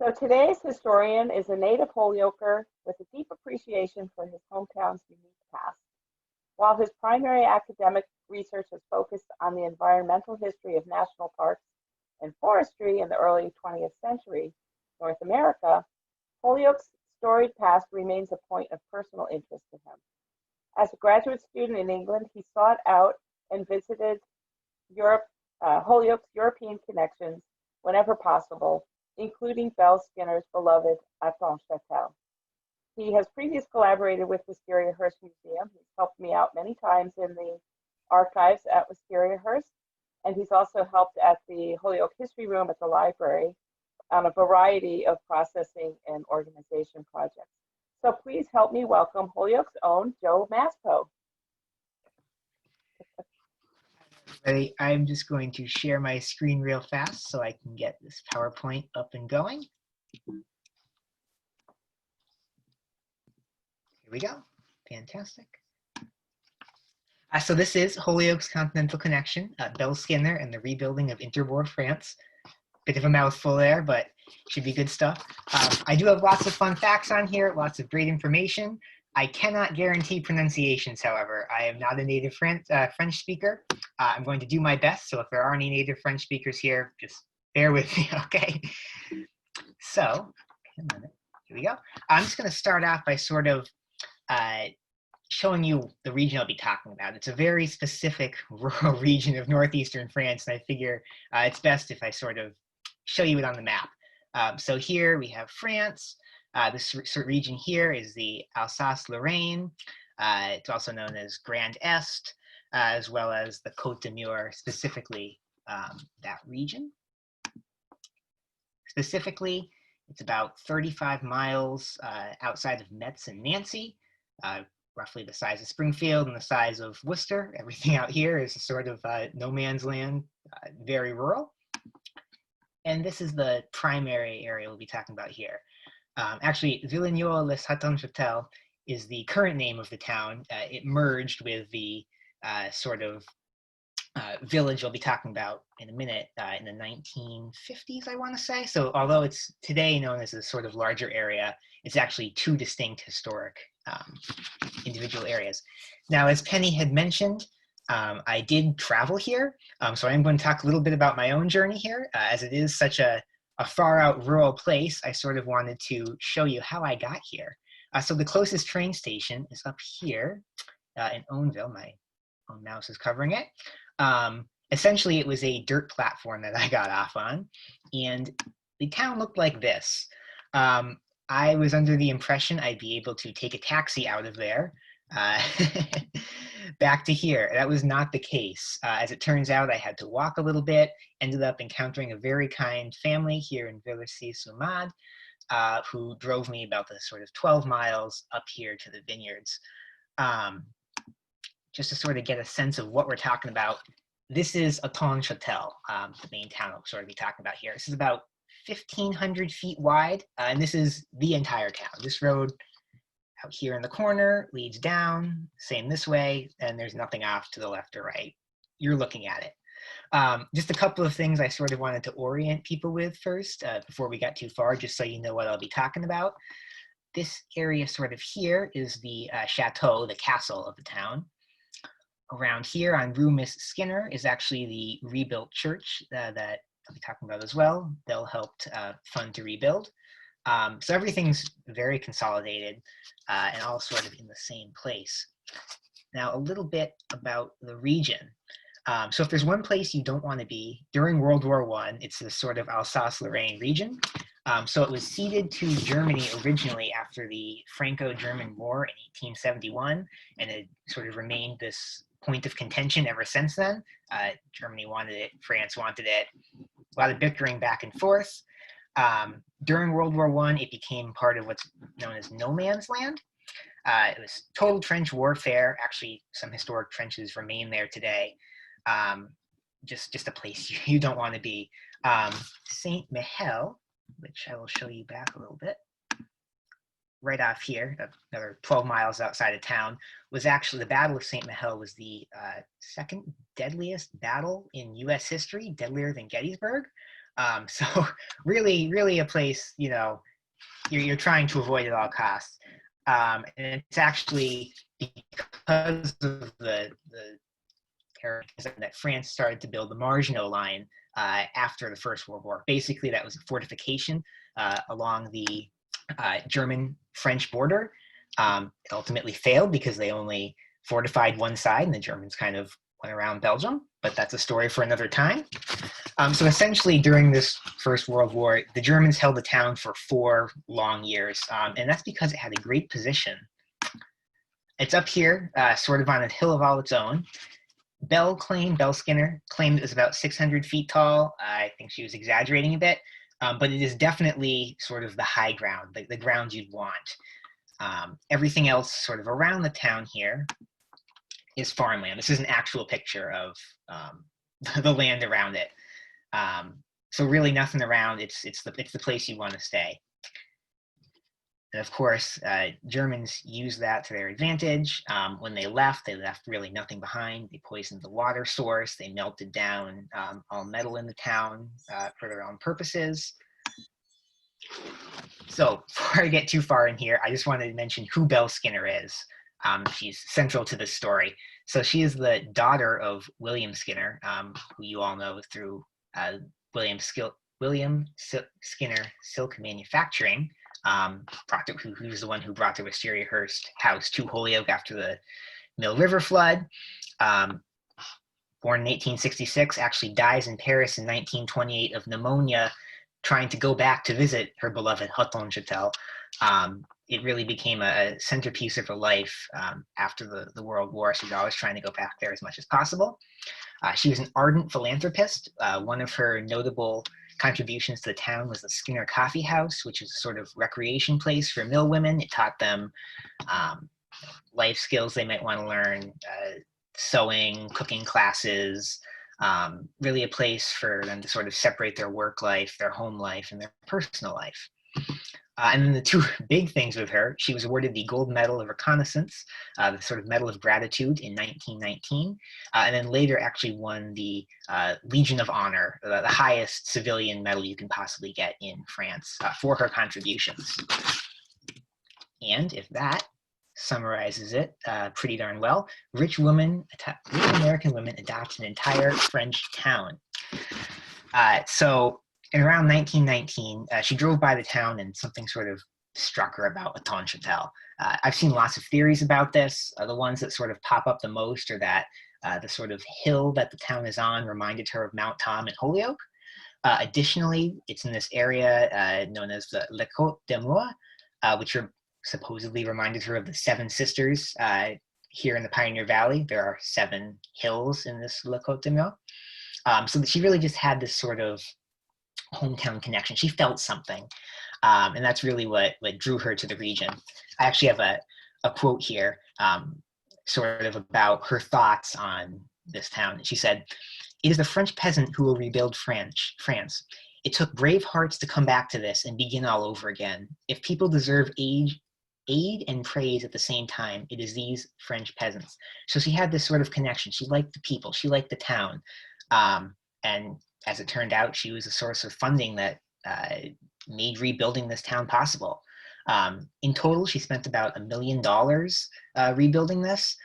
So today's historian is a native Holyoker with a deep appreciation for his hometown's unique past. While his primary academic research is focused on the environmental history of national parks and forestry in the early 20th century North America, Holyoke's storied past remains a point of personal interest to him. As a graduate student in England, he sought out and visited Europe, Holyoke's European connections whenever possible, including Belle Skinner's beloved Hattonchatel. He has previously collaborated with Wistariahurst Museum. He's helped me out many times in the archives at Wistariahurst, and he's also helped at the Holyoke History Room at the library on a variety of processing and organization projects. So please help me welcome Holyoke's own Joe Maspo. Everybody, I'm just going to share my screen real fast so I can get this PowerPoint up and going. Here we go. Fantastic. So this is Holyoke's Continental Connection, Belle Skinner and the Rebuilding of Interbourg, France. Bit of a mouthful there, but should be good stuff. I do have lots of fun facts on here, lots of great information. I cannot guarantee pronunciations, however. I am not a native French speaker. I'm going to do my best, so if there are any native French speakers here, just bear with me, okay? So, a minute. Here we go. I'm just going to start off by sort of showing you the region I'll be talking about. It's a very specific rural region of northeastern France, and I figure it's best if I sort of show you it on the map. So here we have France. This region here is the Alsace-Lorraine. It's also known as Grand Est, as well as the Côte d'Amur, specifically that region. Specifically, it's about 35 miles outside of Metz and Nancy, roughly the size of Springfield and the size of Worcester. Everything out here is a sort of no man's land, very rural. And this is the primary area we'll be talking about here. Actually, Villeneuve-les-Hattonchatel is the current name of the town. It merged with the sort of village I'll be talking about in a minute in the 1950s, I want to say. So although it's today known as a sort of larger area, it's actually two distinct historic individual areas. Now, as Penny had mentioned, I did travel here, so I'm going to talk a little bit about my own journey here. As it is such a far out rural place, I sort of wanted to show you how I got here. So the closest train station is up here in Ownville. My own mouse is covering it. Essentially, it was a dirt platform that I got off on, and the town looked like this. I was under the impression I'd be able to take a taxi out of there back to here. That was not the case. As it turns out, I had to walk a little bit, ended up encountering a very kind family here in Villers-Sous-Mad, who drove me about the sort of 12 miles up here to the vineyards. Just to sort of get a sense of what we're talking about, this is Hattonchatel, the main town I'll sort of be talking about here. This is about 1,500 feet wide, and this is the entire town. This road out here in the corner leads down, same this way, and there's nothing off to the left or right. You're looking at it. Just a couple of things I sort of wanted to orient people with first, before we got too far, just so you know what I'll be talking about. This area sort of here is the chateau, the castle of the town. Around here on Rue Miss Skinner is actually the rebuilt church that I'll be talking about as well. They'll help fund to rebuild. So everything's very consolidated and all sort of in the same place. Now, a little bit about the region. So if there's one place you don't want to be, during World War I, it's the sort of Alsace-Lorraine region. So it was ceded to Germany originally after the Franco-German War in 1871, and it sort of remained this point of contention ever since then. Germany wanted it, France wanted it, a lot of bickering back and forth. During World War I, it became part of what's known as no man's land. It was total trench warfare. Actually, some historic trenches remain there today. Just a place you don't want to be. Saint Mihiel, which I will show you back a little bit, right off here, another 12 miles outside of town, was actually the Battle of Saint Mihiel was the second deadliest battle in U.S. history, deadlier than Gettysburg. So really, really a place, you're trying to avoid at all costs. And it's actually because of the terrorism that France started to build the Maginot Line after the First World War. Basically, that was a fortification along the German-French border. It ultimately failed because they only fortified one side, and the Germans kind of went around Belgium, but that's a story for another time. So essentially, during this First World War, the Germans held the town for 4 long years, and that's because it had a great position. It's up here, sort of on a hill of all its own. Belle Skinner claimed it was about 600 feet tall. I think she was exaggerating a bit, but it is definitely sort of the high ground, the ground you'd want. Everything else sort of around the town here is farmland. This is an actual picture of the land around it. So really nothing around, it's the place you want to stay. And of course, Germans used that to their advantage. When they left really nothing behind. They poisoned the water source. They melted down all metal in the town for their own purposes. So before I get too far in here, I just wanted to mention who Belle Skinner is. She's central to this story. So she is the daughter of William Skinner, who you all know through William Skinner Silk Manufacturing, who's the one who brought the Wistariahurst house to Holyoke after the Mill River flood. Born in 1866, actually dies in Paris in 1928 of pneumonia, trying to go back to visit her beloved Hattonchatel. It really became a centerpiece of her life after the World War. She was always trying to go back there as much as possible. She was an ardent philanthropist. One of her notable contributions to the town was the Skinner Coffee House, which is a sort of recreation place for mill women. It taught them life skills they might want to learn, sewing, cooking classes, really a place for them to sort of separate their work life, their home life, and their personal life. And then the 2 big things with her, she was awarded the Gold Medal of Reconnaissance, the sort of Medal of Gratitude in 1919, and then later actually won the Legion of Honor, the highest civilian medal you can possibly get in France for her contributions. And if that summarizes it pretty darn well, rich American women adopt an entire French town. So in around 1919, she drove by the town and something sort of struck her about Hattonchatel. I've seen lots of theories about this. The ones that sort of pop up the most are that the sort of hill that the town is on reminded her of Mount Tom and Holyoke. Additionally, it's in this area known as the Le Côte des Moors, which supposedly reminded her of the 7 Sisters here in the Pioneer Valley. There are 7 hills in this Le Côte des Moors. So she really just had this sort of hometown connection. She felt something, and that's really what drew her to the region. I actually have a quote here sort of about her thoughts on this town. She said, "It is the French peasant who will rebuild France. It took brave hearts to come back to this and begin all over again. If people deserve aid and praise at the same time, it is these French peasants." So she had this sort of connection. She liked the people. She liked the town. And as it turned out, she was a source of funding that made rebuilding this town possible. In total, she spent about $1 million rebuilding this.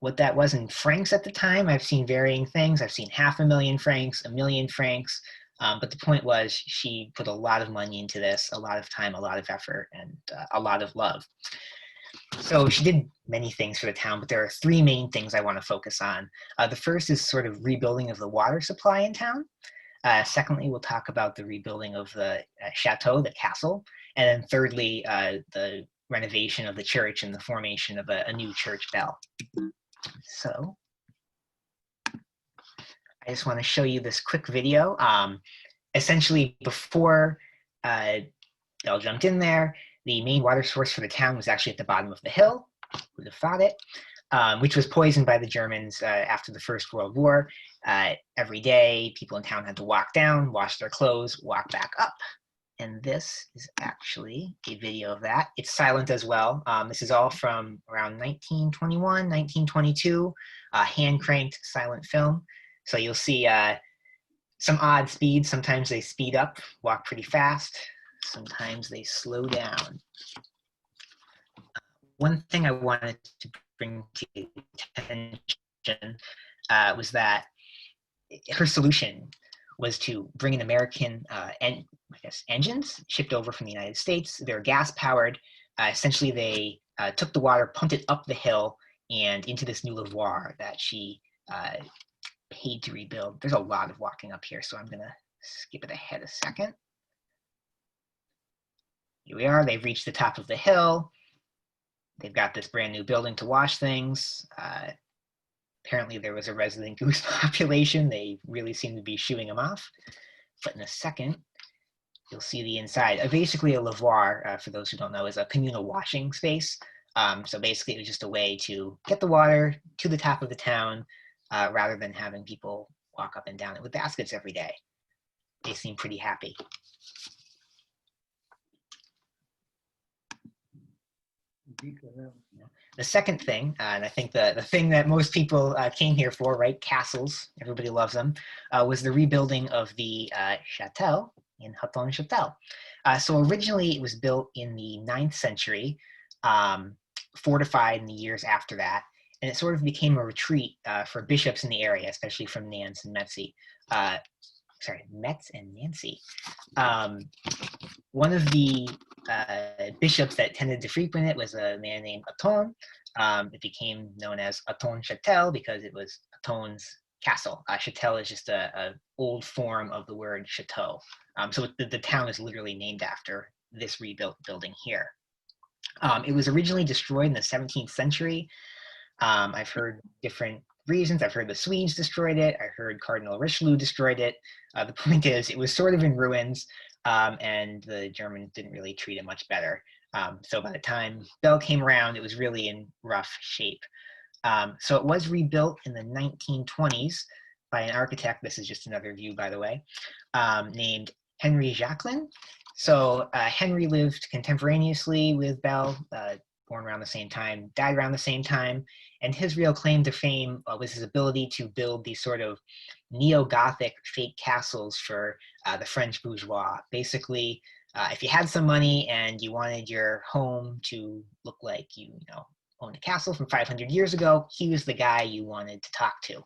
What that was in francs at the time, I've seen varying things. I've seen 500,000 francs, 1 million francs. But the point was, she put a lot of money into this, a lot of time, a lot of effort, and a lot of love. So she did many things for the town, but there are 3 main things I want to focus on. The first is sort of rebuilding of the water supply in town. Secondly, we'll talk about the rebuilding of the chateau, the castle. And then thirdly, the renovation of the church and the formation of a new church bell. So I just want to show you this quick video. Essentially, before Belle jumped in there, the main water source for the town was actually at the bottom of the hill. Who'd have thought it? Which was poisoned by the Germans after the First World War. Every day, people in town had to walk down, wash their clothes, walk back up. And this is actually a video of that. It's silent as well. This is all from around 1921, 1922, hand-cranked silent film. So you'll see Some odd speeds. Sometimes they speed up, walk pretty fast. Sometimes they slow down. One thing I wanted to bring to attention was that her solution was to bring in American engines shipped over from the United States. They're gas powered. Essentially, they took the water, pumped it up the hill and into this new lavoir that she paid to rebuild. There's a lot of walking up here, so I'm gonna skip it ahead a second. Here we are. They've reached the top of the hill. They've got this brand new building to wash things. Apparently there was a resident goose population. They really seem to be shooing them off. But in a second, you'll see the inside. Basically a lavoir, for those who don't know, is a communal washing space. So basically it was just a way to get the water to the top of the town rather than having people walk up and down it with baskets every day. They seem pretty happy. The second thing, and I think the thing that most people came here for, right, castles, everybody loves them, was the rebuilding of the château in Hattonchatel. So originally it was built in the 9th century, fortified in the years after that, and it sort of became a retreat for bishops in the area, especially from Metz and Nancy. One of the bishops that tended to frequent it was a man named Hatton. It became known as Hattonchatel because it was Hatton's castle. Châtel is just an old form of the word chateau. So the town is literally named after this rebuilt building here. It was originally destroyed in the 17th century. I've heard different reasons. I've heard the Swedes destroyed it. I heard Cardinal Richelieu destroyed it. The point is, it was sort of in ruins, and the Germans didn't really treat it much better. So by the time Belle came around, it was really in rough shape. So it was rebuilt in the 1920s by an architect. This is just another view, by the way, named Henry Jacquelin. So Henry lived contemporaneously with Belle, born around the same time, died around the same time. And his real claim to fame was his ability to build these sort of neo-Gothic fake castles for the French bourgeois. Basically, if you had some money and you wanted your home to look like you owned a castle from 500 years ago, he was the guy you wanted to talk to.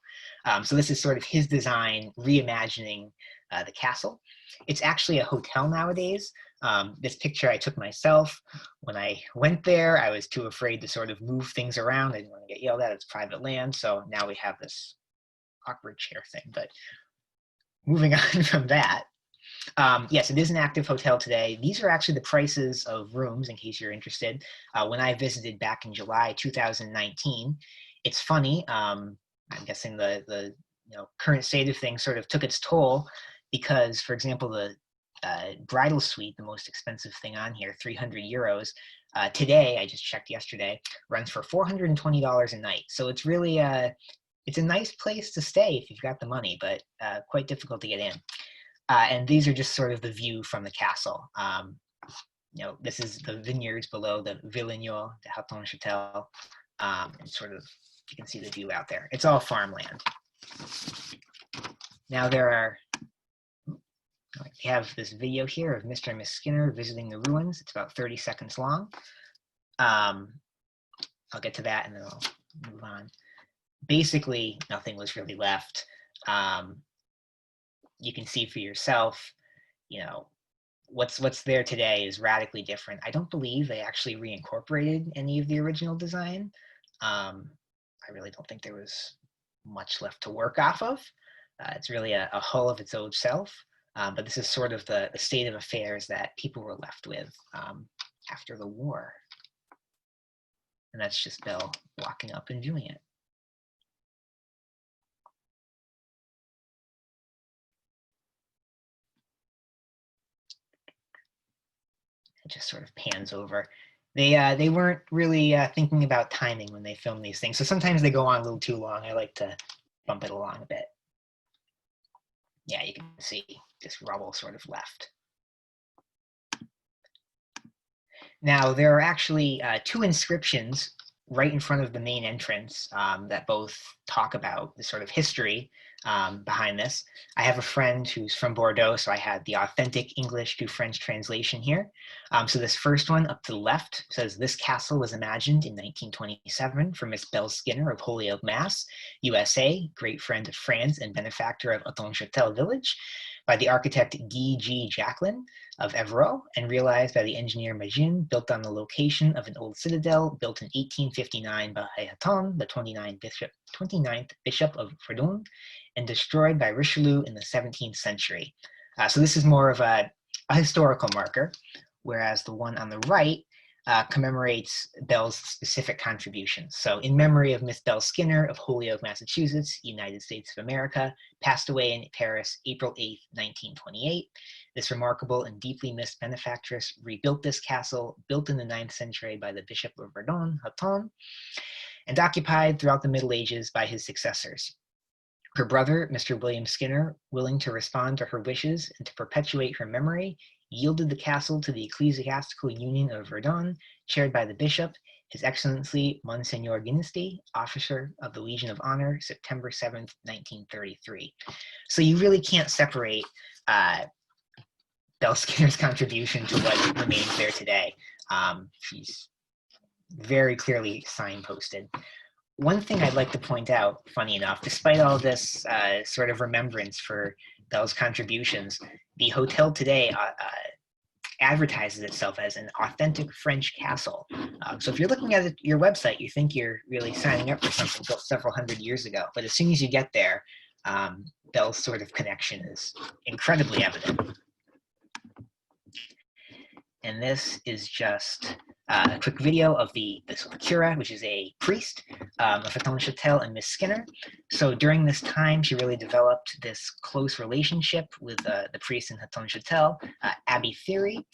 So this is sort of his design, reimagining the castle. It's actually a hotel nowadays. This picture I took myself. When I went there, I was too afraid to sort of move things around. I didn't want to get yelled at. It's private land. So now we have this awkward chair thing. But moving on from that, yes, it is an active hotel today. These are actually the prices of rooms, in case you're interested. When I visited back in July 2019, it's funny. I'm guessing the current state of things sort of took its toll because, for example, the bridal suite, the most expensive thing on here, 300 euros. Today, I just checked yesterday, runs for $420 a night. So it's really it's a nice place to stay if you've got the money, but quite difficult to get in. And these are just sort of the view from the castle. This is the vineyards below the Villagnol, the Hattonchatel, and sort of you can see the view out there. It's all farmland. Now we have this video here of Mr. and Miss Skinner visiting the ruins. It's about 30 seconds long. I'll get to that and then I'll move on. Basically, nothing was really left. You can see for yourself, what's there today is radically different. I don't believe they actually reincorporated any of the original design. I really don't think there was much left to work off of. It's really a hull of its old self. But this is sort of the state of affairs that people were left with after the war. And that's just Belle walking up and viewing it. It just sort of pans over. They weren't really thinking about timing when they filmed these things. So sometimes they go on a little too long. I like to bump it along a bit. Yeah, you can see this rubble sort of left. Now, there are actually two inscriptions right in front of the main entrance that both talk about the sort of history behind this. I have a friend who's from Bordeaux, so I had the authentic English to French translation here. So this first one up to the left says, "This castle was imagined in 1927 for Miss Belle Skinner of Holyoke, Mass, USA, great friend of France and benefactor of Hattonchatel village, by the architect Guy G. Jacquelin of Evreux, and realized by the engineer Magin, built on the location of an old citadel built in 1859 by Hatton, the 29th Bishop of Verdun, and destroyed by Richelieu in the 17th century." So this is more of a historical marker, whereas the one on the right commemorates Belle's specific contributions. So in memory of Miss Belle Skinner of Holyoke, Massachusetts, United States of America, passed away in Paris, April 8th, 1928. This remarkable and deeply missed benefactress rebuilt this castle, built in the 9th century by the Bishop of Verdun, Hatton, and occupied throughout the Middle Ages by his successors. Her brother, Mr. William Skinner, willing to respond to her wishes and to perpetuate her memory, yielded the castle to the Ecclesiastical Union of Verdun, chaired by the bishop, His Excellency Monsignor Ginesty, officer of the Legion of Honor, September 7th, 1933. So you really can't separate Belle Skinner's contribution to what remains there today. She's very clearly signposted. One thing I'd like to point out, funny enough, despite all this sort of remembrance for Belle's contributions, the hotel today advertises itself as an authentic French castle. So if you're looking at your website, you think you're really signing up for something built several hundred years ago. But as soon as you get there, Belle's sort of connection is incredibly evident. And this is just a quick video of the cura, which is a priest of Hattonchatel and Miss Skinner. So during this time, she really developed this close relationship with the priest in Hattonchatel, Abbé Theory,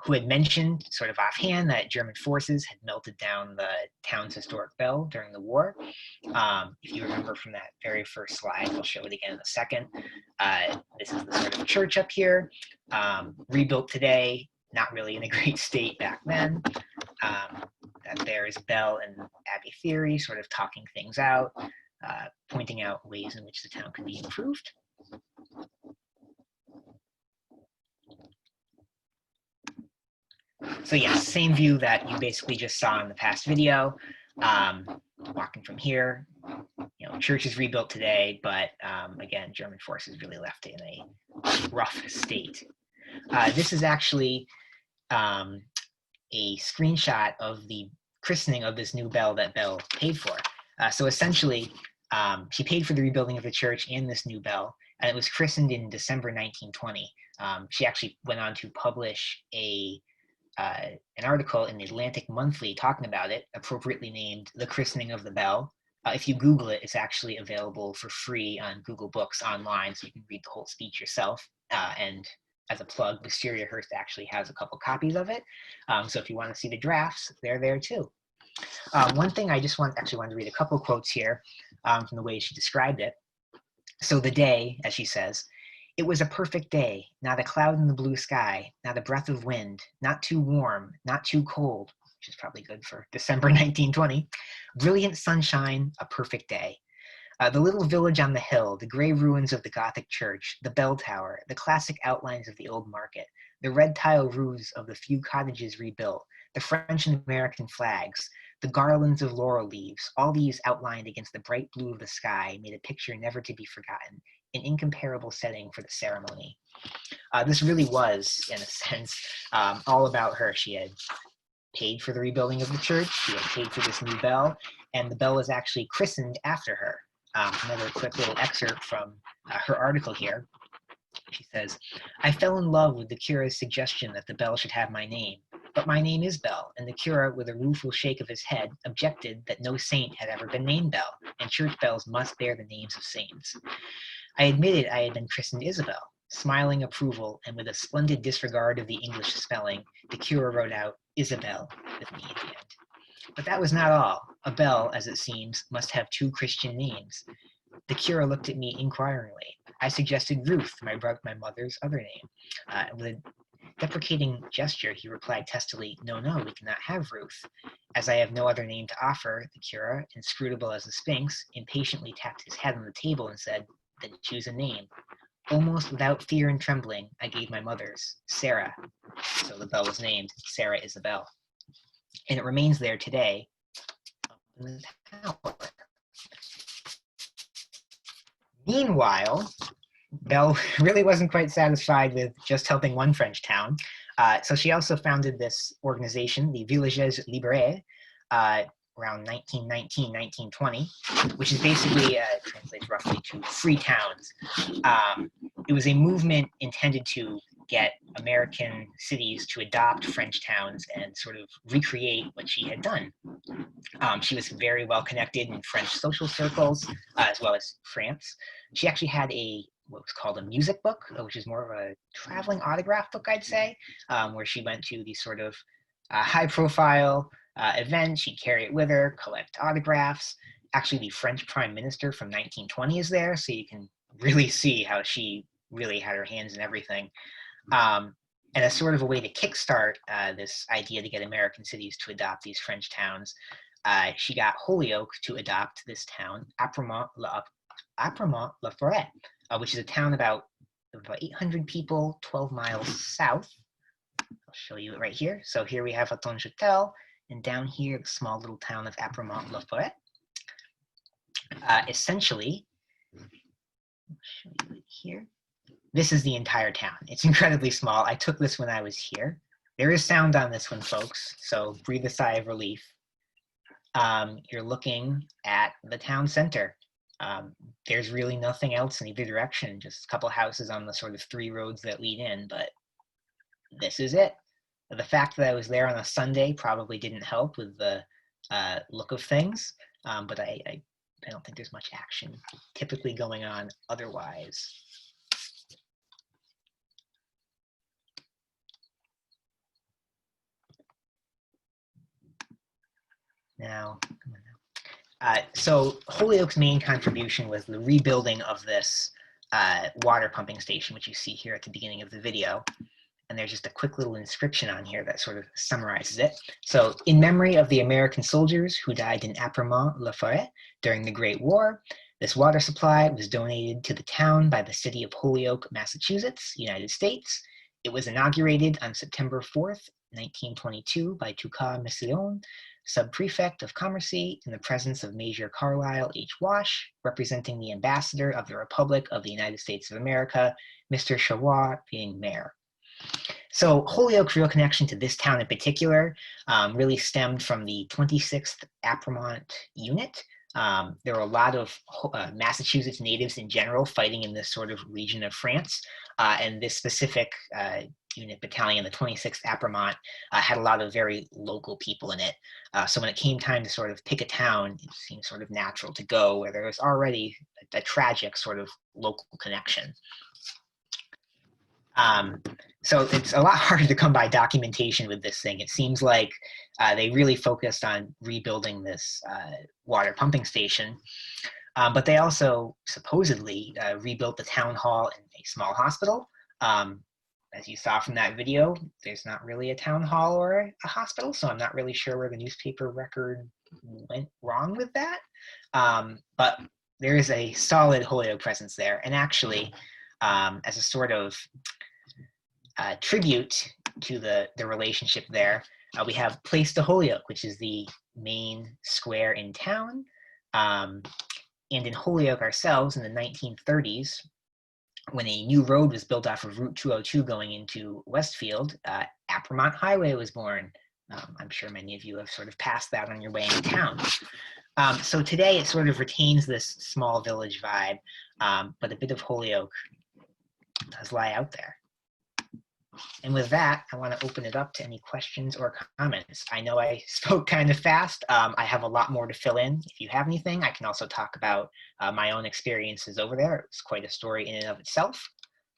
who had mentioned sort of offhand that German forces had melted down the town's historic bell during the war. If you remember from that very first slide, I'll show it again in a second. This is the sort of church up here, rebuilt today, not really in a great state back then. There is Belle and Abbé Theory sort of talking things out, pointing out ways in which the town could be improved. So yes, same view that you basically just saw in the past video. Walking from here, church is rebuilt today, but again, German forces really left it in a rough state. This is actually a screenshot of the christening of this new bell that Belle paid for. So essentially, she paid for the rebuilding of the church and this new bell, and it was christened in December 1920. She actually went on to publish an article in the Atlantic Monthly talking about it, appropriately named "The Christening of the Bell." If you Google it, it's actually available for free on Google Books online, so you can read the whole speech yourself. And as a plug, Wistariahurst actually has a couple copies of it. So if you want to see the drafts, they're there too. One thing I just wanted to read a couple quotes here from the way she described it. So the day, as she says, "It was a perfect day, not a cloud in the blue sky, not a breath of wind, not too warm, not too cold," which is probably good for December 1920. "Brilliant sunshine, a perfect day. The little village on the hill, the gray ruins of the Gothic church, the bell tower, the classic outlines of the old market, the red tile roofs of the few cottages rebuilt, the French and American flags, the garlands of laurel leaves, all these outlined against the bright blue of the sky made a picture never to be forgotten, an incomparable setting for the ceremony." This really was, in a sense, all about her. She had paid for the rebuilding of the church, she had paid for this new bell, and the bell was actually christened after her. Another quick little excerpt from her article here. She says, "I fell in love with the cura's suggestion that the bell should have my name. But my name is Bell, and the cura, with a rueful shake of his head, objected that no saint had ever been named Bell, and church bells must bear the names of saints. I admitted I had been christened Isabel. Smiling approval, and with a splendid disregard of the English spelling, the cura wrote out Isabel with me at the end. But that was not all. A bell, as it seems, must have two Christian names. The cura looked at me inquiringly. I suggested Ruth, my mother's other name, with deprecating gesture, he replied testily, "No, no, we cannot have Ruth." As I have no other name to offer, the cura, inscrutable as the Sphinx, impatiently tapped his head on the table and said, "Then choose a name." Almost without fear and trembling, I gave my mother's, Sarah. So the bell was named Sarah Isabel. And it remains there today in the tower. Meanwhile, Belle really wasn't quite satisfied with just helping one French town. So she also founded this organization, the Villages Libres, around 1919, 1920, which is basically, translates roughly to free towns. It was a movement intended to get American cities to adopt French towns and sort of recreate what she had done. She was very well connected in French social circles, as well as France. She actually had what was called a music book, which is more of a traveling autograph book, I'd say, where she went to these sort of high-profile events. She'd carry it with her, collect autographs. Actually, the French Prime Minister from 1920 is there, so you can really see how she really had her hands in everything. And as sort of a way to kickstart this idea to get American cities to adopt these French towns, she got Holyoke to adopt this town, Apremont-la-Forêt, which is a town about 800 people, 12 miles south. I'll show you it right here. So here we have Hattonchatel, and down here, the small little town of Apremont-la-Forêt. Essentially, I'll show you it here. This is the entire town. It's incredibly small. I took this when I was here. There is sound on this one, folks, so breathe a sigh of relief. You're looking at the town center. There's really nothing else in either direction, just a couple houses on the sort of 3 roads that lead in, but this is it. The fact that I was there on a Sunday probably didn't help with the look of things, but I don't think there's much action typically going on otherwise. Now, so Holyoke's main contribution was the rebuilding of this water pumping station, which you see here at the beginning of the video. And there's just a quick little inscription on here that sort of summarizes it. So, in memory of the American soldiers who died in Apremont-la-Forêt during the Great War, this water supply was donated to the town by the city of Holyoke, Massachusetts, United States. It was inaugurated on September 4th, 1922 by Touka Mission, Sub-Prefect of Commercy, in the presence of Major Carlisle H. Wash, representing the Ambassador of the Republic of the United States of America, Mr. Chavois being mayor. So Holyoke's real connection to this town in particular really stemmed from the 26th Apremont Unit. There were a lot of Massachusetts natives in general fighting in this sort of region of France, and this specific unit battalion, the 26th Apremont, had a lot of very local people in it. So when it came time to sort of pick a town, it seemed sort of natural to go where there was already a tragic sort of local connection. So it's a lot harder to come by documentation with this thing. It seems like they really focused on rebuilding this water pumping station, but they also supposedly rebuilt the town hall and a small hospital. As you saw from that video, there's not really a town hall or a hospital, so I'm not really sure where the newspaper record went wrong with that. But there is a solid Holyoke presence there, and actually, as a sort of tribute to the relationship there, we have Place de Holyoke, which is the main square in town. And in Holyoke ourselves in the 1930s, when a new road was built off of Route 202 going into Westfield, Apremont Highway was born. I'm sure many of you have sort of passed that on your way into town. So today it sort of retains this small village vibe, but a bit of Holyoke does lie out there. And with that, I want to open it up to any questions or comments. I know I spoke kind of fast. I have a lot more to fill in. If you have anything, I can also talk about my own experiences over there. It's quite a story in and of itself.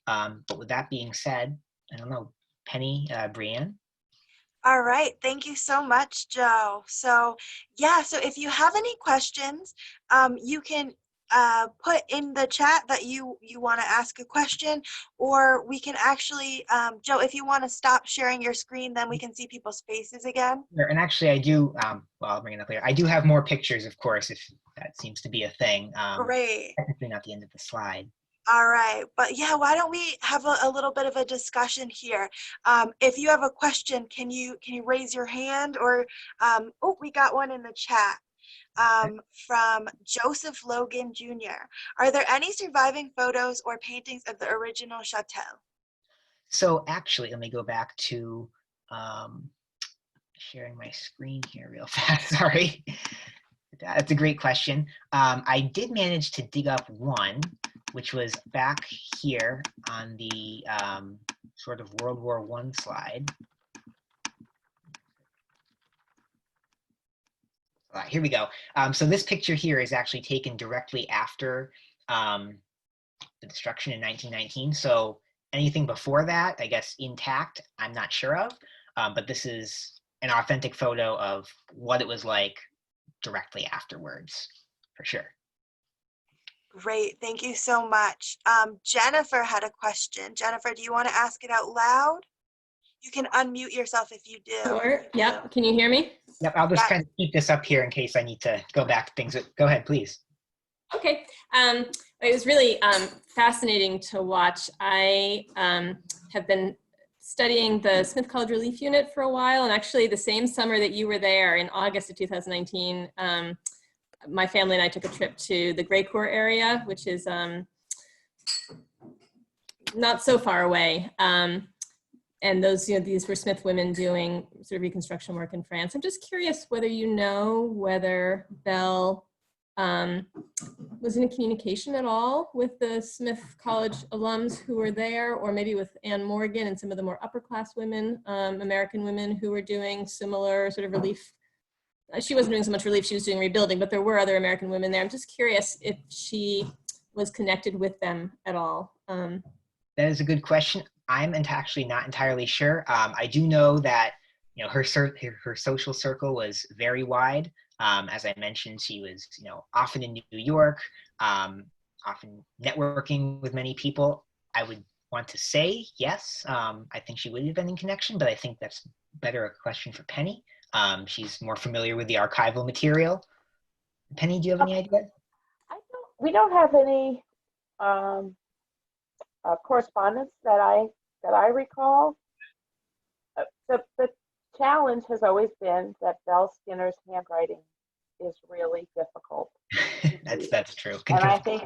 But with that being said, I don't know, Penny, Brianne? All right, thank you so much, Joe. So yeah, so if you have any questions, you can put in the chat that you want to ask a question, or we can actually, Joe, if you want to stop sharing your screen, then we can see people's faces again. Sure. And actually, I do, well, I'll bring it up later. I do have more pictures, of course, if that seems to be a thing. Great. Technically not the end of the slide. All right, but yeah, why don't we have a little bit of a discussion here? If you have a question, can you raise your hand, or oh, we got one in the chat from Joseph Logan Jr. Are there any surviving photos or paintings of the original chateau? So actually, let me go back to sharing my screen here real fast. Sorry. That's a great question. I did manage to dig up one, which was back here on the sort of World War I slide. All right, here we go. So this picture here is actually taken directly after the destruction in 1919. So anything before that, I guess intact, I'm not sure of. But this is an authentic photo of what it was like directly afterwards, for sure. Great, thank you so much. Jennifer had a question. Jennifer, do you want to ask it out loud? You can unmute yourself if you do. Sure. Yep. Can you hear me? Yep, I'll just Yeah. kind of keep this up here in case I need to go back to things. Go ahead, please. Okay. It was really fascinating to watch. I have been studying the Smith College Relief Unit for a while, and actually the same summer that you were there in August of 2019, my family and I took a trip to the Grey Court area, which is not so far away. And those, these were Smith women doing sort of reconstruction work in France. I'm just curious whether you know whether Belle was in communication at all with the Smith College alums who were there, or maybe with Anne Morgan and some of the more upper class women, American women who were doing similar sort of relief. She wasn't doing so much relief, she was doing rebuilding, but there were other American women there. I'm just curious if she was connected with them at all. That is a good question. I'm actually not entirely sure. I do know that her social circle was very wide. As I mentioned, she was often in New York, often networking with many people. I would want to say yes. I think she would have been in connection, but I think that's better a question for Penny. She's more familiar with the archival material. Penny, do you have any idea? We don't have any correspondence that I recall. The challenge has always been that Belle Skinner's handwriting is really difficult. That's true. And I think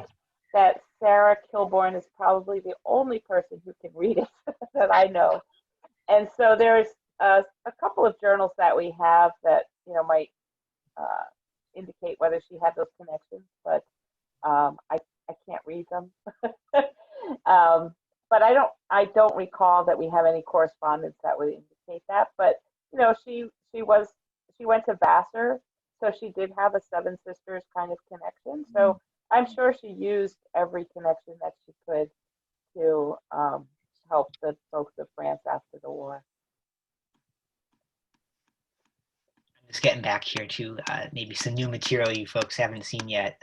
that Sarah Kilbourne is probably the only person who can read it that I know. And so there's a couple of journals that we have that might indicate whether she had those connections, but I can't read them. But I don't recall that we have any correspondence that would indicate that. But she went to Vassar, so she did have a Seven Sisters kind of connection. So I'm sure she used every connection that she could to help the folks of France after the war. I'm just getting back here to maybe some new material you folks haven't seen yet.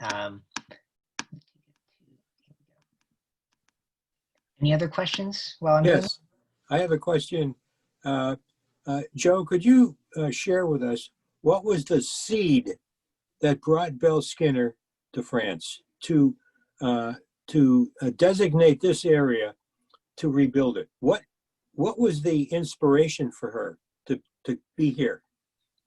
Any other questions while I'm doing Yes, I have a question. Joe, could you share with us what was the seed that brought Belle Skinner to France to designate this area to rebuild it? What was the inspiration for her to be here?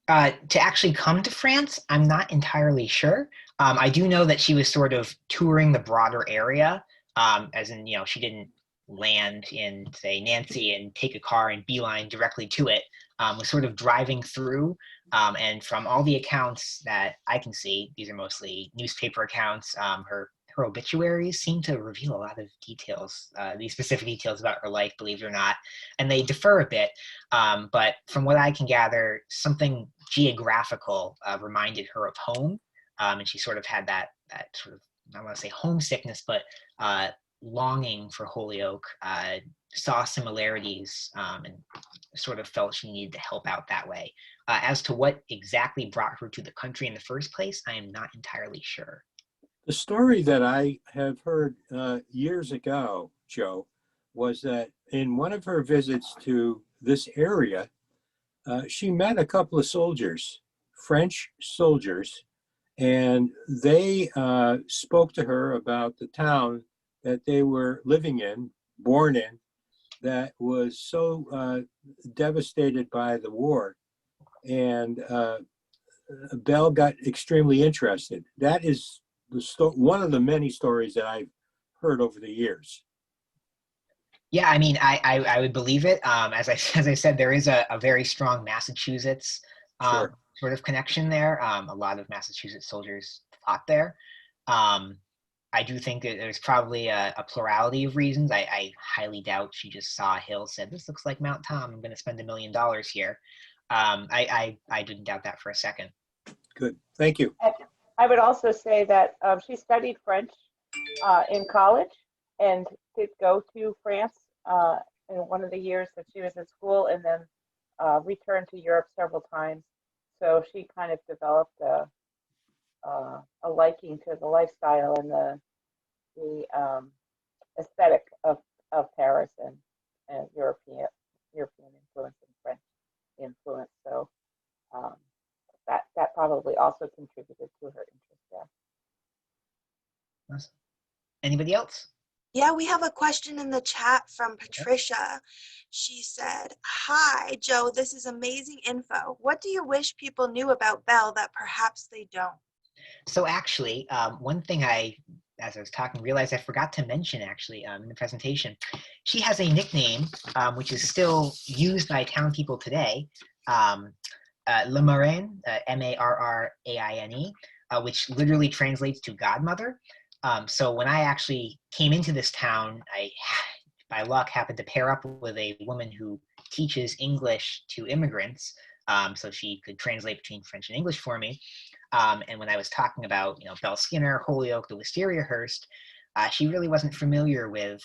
To actually come to France, I'm not entirely sure. I do know that she was sort of touring the broader area, as in, she didn't land in, say, Nancy and take a car and beeline directly to it, was sort of driving through. And from all the accounts that I can see, these are mostly newspaper accounts, her obituaries seem to reveal a lot of details, these specific details about her life, believe it or not, and they differ a bit. But from what I can gather, something geographical reminded her of home, and she sort of had that sort of, I want to say homesickness, but longing for Holyoke, saw similarities, and sort of felt she needed to help out that way. As to what exactly brought her to the country in the first place, I am not entirely sure. The story that I have heard years ago, Joe, was that in one of her visits to this area, she met a couple of soldiers, French soldiers, and they spoke to her about the town that they were living in, born in, that was so devastated by the war. And Belle got extremely interested. That is one of the many stories that I've heard over the years. Yeah, I mean, I would believe it. As I said, there is a very strong Massachusetts Sure. sort of connection there. A lot of Massachusetts soldiers fought there. Um, I do think that there's probably a plurality of reasons. I highly doubt she just saw a hill, said, "This looks like Mount Tom. I'm going to spend $1 million here." I didn't doubt that for a second. Good. Thank you. I would also say that she studied French in college and did go to France in one of the years that she was in school, and then returned to Europe several times. So she kind of developed a liking to the lifestyle and the aesthetic of Paris and European influence and French influence. So that probably also contributed to her interest there. Awesome. Anybody else? Yeah, we have a question in the chat from Patricia. She said, "Hi, Joe, this is amazing info. What do you wish people knew about Belle that perhaps they don't?" So actually, one thing as I was talking, realized I forgot to mention actually in the presentation. She has a nickname which is still used by town people today, Le Marraine, Marraine, which literally translates to godmother. So when I actually came into this town, I, by luck, happened to pair up with a woman who teaches English to immigrants, so she could translate between French and English for me. And when I was talking about, Belle Skinner, Holyoke, the Wistariahurst, she really wasn't familiar with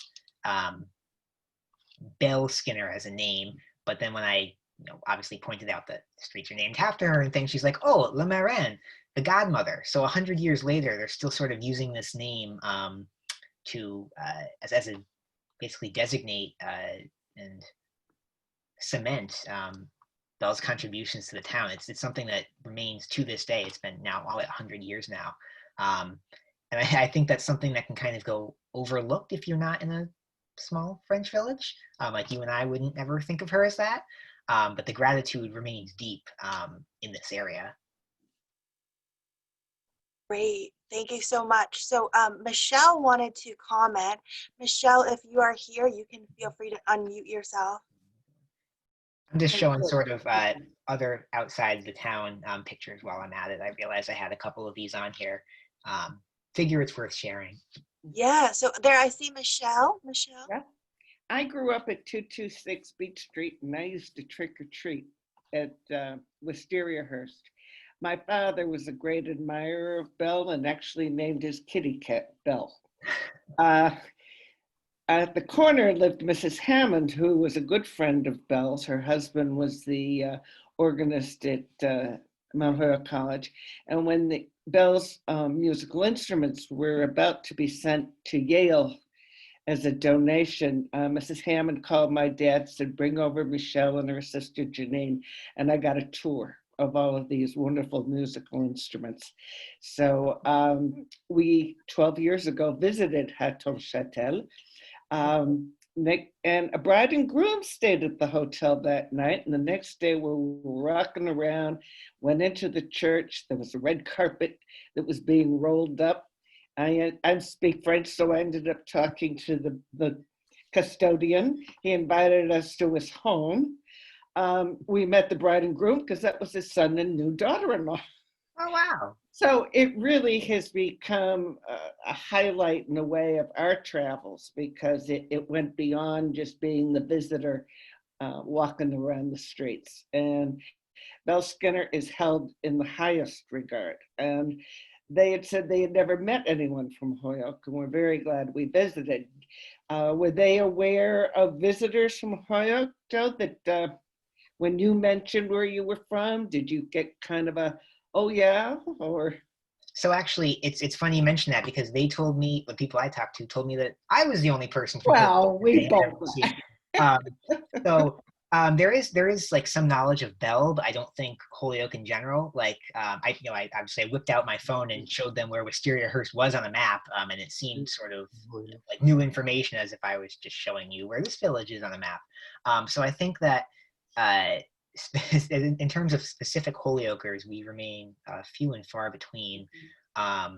Belle Skinner as a name. But then when I, obviously pointed out that the streets are named after her and things, she's like, "Oh, La Marraine, the godmother." So 100 years later, they're still sort of using this name to as a basically designate and cement Belle's contributions to the town. It's something that remains to this day. It's been now 100 years now. And I think that's something that can kind of go overlooked if you're not in a small French village. Like you and I wouldn't ever think of her as that. But the gratitude remains deep in this area. Great. Thank you so much. So Michelle wanted to comment. Michelle, if you are here, you can feel free to unmute yourself. I'm just showing sort of other outside the town pictures while I'm at it. I realized I had a couple of these on here. Figure it's worth sharing. Yeah, so there I see Michelle. Michelle? Yeah. I grew up at 226 Beach Street, and I used to trick or treat at Wistariahurst. My father was a great admirer of Belle and actually named his kitty cat Belle. At the corner lived Mrs. Hammond, who was a good friend of Belle's. Her husband was the organist at Mount Holyoke College. And when Belle's musical instruments were about to be sent to Yale as a donation, Mrs. Hammond called my dad, said, "Bring over Michelle and her sister Janine." And I got a tour of all of these wonderful musical instruments. So we, 12 years ago, visited Hattonchatel. And a bride and groom stayed at the hotel that night. And the next day we were rocking around, went into the church. There was a red carpet that was being rolled up. I speak French, so I ended up talking to the custodian. He invited us to his home. We met the bride and groom because that was his son and new daughter-in-law. Oh, wow. So it really has become a highlight in a way of our travels because it went beyond just being the visitor walking around the streets. And Belle Skinner is held in the highest regard. And they had said they had never met anyone from Holyoke, and we're very glad we visited. Were they aware of visitors from Holyoke, Joe, that when you mentioned where you were from, did you get kind of a, "Oh yeah," or? So actually, it's funny you mention that because they told me, the people I talked to told me that I was the only person from Well, we Holyoke. both. Um, so there is like some knowledge of Belle, but I don't think Holyoke in general. Like I obviously I whipped out my phone and showed them where Wistariahurst was on the map, and it seemed sort of like new information, as if I was just showing you where this village is on the map. So I think that uh, in terms of specific Holyokers, we remain few and far between. I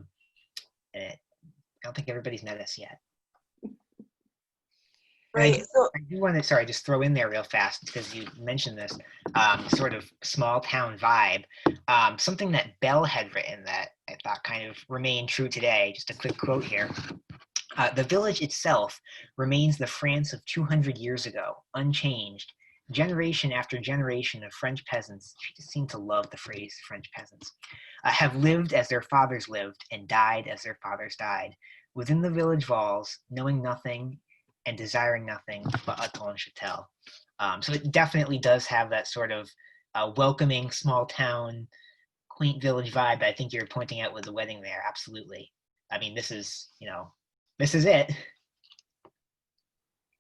don't think everybody's met us yet. Right. So I do want to, sorry, just throw in there real fast because you mentioned this sort of small town vibe. Something that Belle had written that I thought kind of remained true today. Just a quick quote here. The village itself remains the France of 200 years ago, unchanged. Generation after generation of French peasants, she just seemed to love the phrase French peasants, have lived as their fathers lived and died as their fathers died, within the village walls, knowing nothing and desiring nothing but Hattonchatel. So it definitely does have that sort of welcoming, small town, quaint village vibe that I think you're pointing out with the wedding there. Absolutely. I mean, this is it.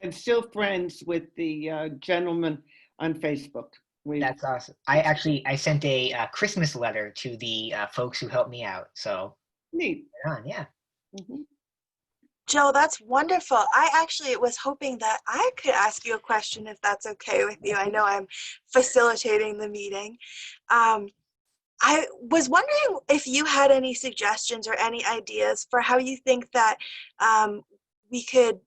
I'm still friends with the gentleman on Facebook. That's awesome. I sent a Christmas letter to the folks who helped me out. So Neat. yeah. Mhm. Joe, that's wonderful. I actually was hoping that I could ask you a question if that's okay with you. I know I'm facilitating the meeting. I was wondering if you had any suggestions or any ideas for how you think that we could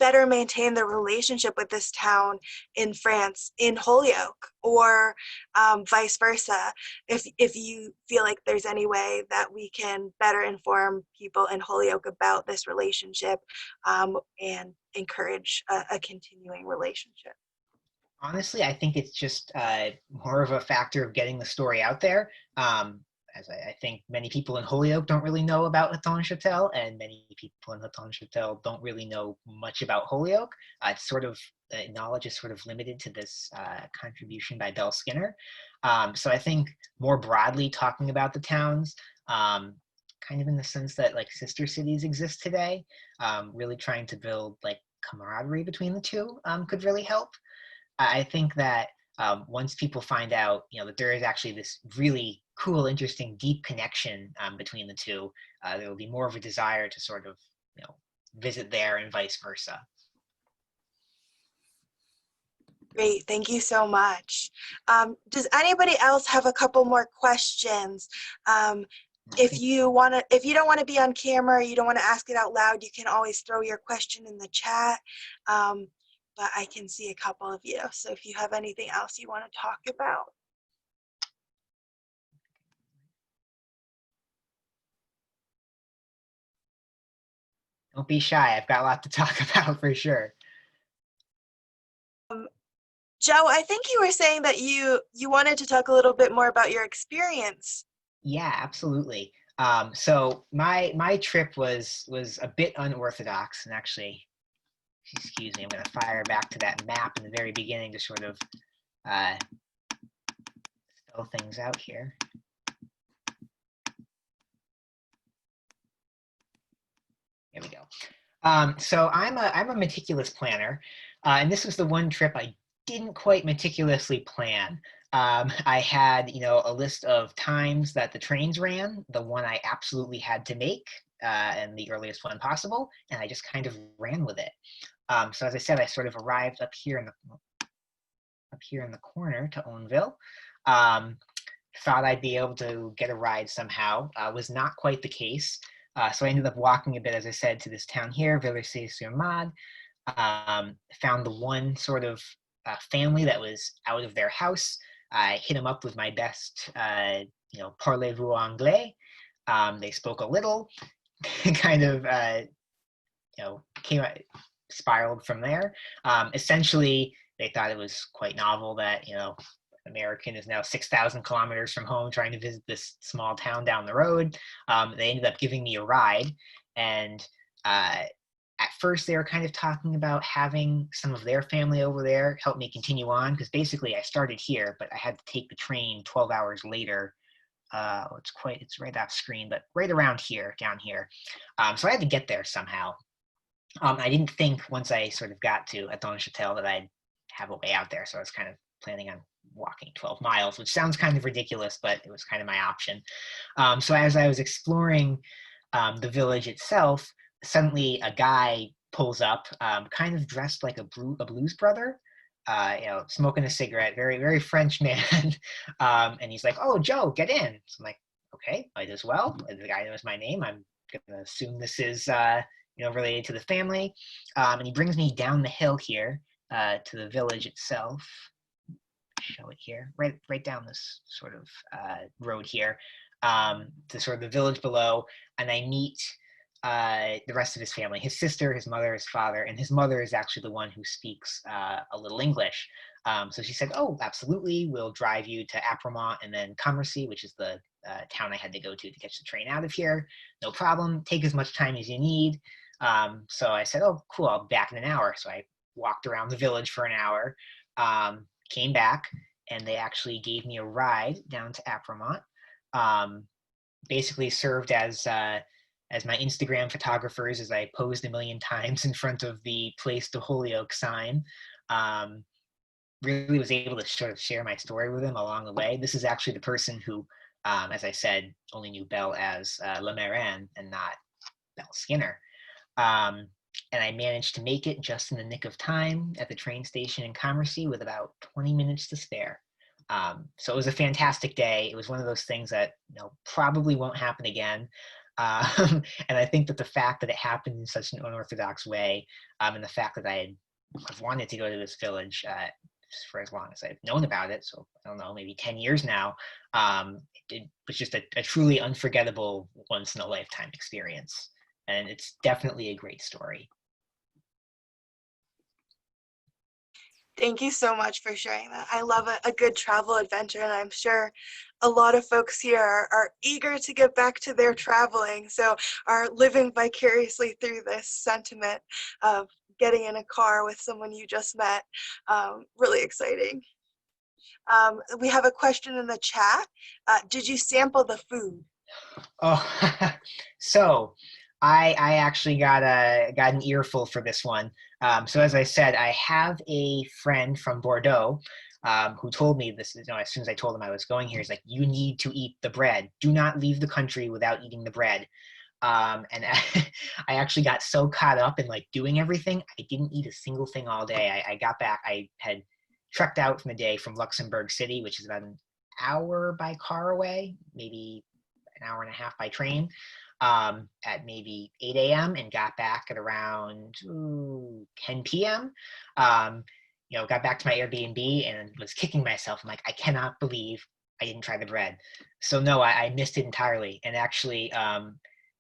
better maintain the relationship with this town in France, in Holyoke, or vice versa. If you feel like there's any way that we can better inform people in Holyoke about this relationship and encourage a continuing relationship. Honestly, I think it's just more of a factor of getting the story out there. As I think many people in Holyoke don't really know about Hattonchatel, and many people in Hattonchatel don't really know much about Holyoke. It's sort of knowledge is sort of limited to this contribution by Belle Skinner. So I think more broadly talking about the towns, kind of in the sense that like sister cities exist today, really trying to build like camaraderie between the two could really help. I think that once people find out, that there is actually this really cool, interesting, deep connection between the two, there will be more of a desire to sort of, visit there and vice versa. Great, thank you so much. Does anybody else have a couple more questions? If you don't want to be on camera, you don't want to ask it out loud, you can always throw your question in the chat. But I can see a couple of you. So if you have anything else you want to talk about. Don't be shy. I've got a lot to talk about for sure. Joe, I think you were saying that you wanted to talk a little bit more about your experience. Yeah, absolutely. So my trip was a bit unorthodox, and actually, excuse me, I'm going to fire back to that map in the very beginning to sort of spell things out here. There we go. So I'm a meticulous planner, and this was the one trip I didn't quite meticulously plan. I had, a list of times that the trains ran, the one I absolutely had to make, and the earliest one possible, and I just kind of ran with it. So as I said, I sort of arrived up here in the corner to Ownville. Thought I'd be able to get a ride somehow. Was not quite the case. So I ended up walking a bit, as I said, to this town here, Villers-sur-Marne. Found the one sort of family that was out of their house. I hit them up with my best, parlez-vous anglais. They spoke a little, kind of, spiraled from there. Essentially, they thought it was quite novel that, American is now 6,000 kilometers from home trying to visit this small town down the road. They ended up giving me a ride, and at first they were kind of talking about having some of their family over there help me continue on, because basically I started here, but I had to take the train 12 hours later it's right off screen, but right around here, down here. So I had to get there somehow. I didn't think once I sort of got to Hattonchatel that I'd have a way out there. So I was kind of planning on walking 12 miles, which sounds kind of ridiculous, but it was kind of my option. So as I was exploring the village itself, suddenly a guy pulls up, kind of dressed like a blues brother, smoking a cigarette, very, very French man. And he's like, "Oh, Joe, get in." So I'm like, "Okay, might as well. The guy knows my name. I'm gonna assume this is, related to the family." And he brings me down the hill here to the village itself. Show it here, right down this sort of road here, to sort of the village below, and I meet the rest of his family, his sister, his mother, his father, and his mother is actually the one who speaks a little English. So she said, "Oh, absolutely, we'll drive you to Apremont and then Commercy, which is the town I had to go to catch the train out of here. No problem, take as much time as you need." So I said, "Oh, cool, I'll be back in an hour." So I walked around the village for an hour, came back, and they actually gave me a ride down to Apremont. Basically served as my Instagram photographers as I posed a million times in front of the Place de Holyoke sign. Really was able to sort of share my story with them along the way. This is actually the person who, as I said, only knew Belle as La Marraine and not Belle Skinner. And I managed to make it just in the nick of time at the train station in Commercy with about 20 minutes to spare. So it was a fantastic day. It was one of those things that probably won't happen again. And I think that the fact that it happened in such an unorthodox way, and the fact that I've wanted to go to this village for as long as I've known about it, so I don't know, maybe 10 years now, it was just a truly unforgettable once-in-a-lifetime experience. And it's definitely a great story. Thank you so much for sharing that. I love a good travel adventure, and I'm sure a lot of folks here are eager to get back to their traveling, so are living vicariously through this sentiment of getting in a car with someone you just met. Really exciting. We have a question in the chat. Did you sample the food? Oh, so I actually got an earful for this one. So as I said, I have a friend from Bordeaux who told me this. As soon as I told him I was going here, he's like, "You need to eat the bread. Do not leave the country without eating the bread." And I actually got so caught up in doing everything, I didn't eat a single thing all day. I got back. I had trekked out from the day from Luxembourg City, which is about an hour by car away, maybe an hour and a half by train, at maybe 8 a.m. and got back at around 10 p.m. Got back to my Airbnb and was kicking myself. I'm like, I cannot believe I didn't try the bread. So no, I missed it entirely. And actually,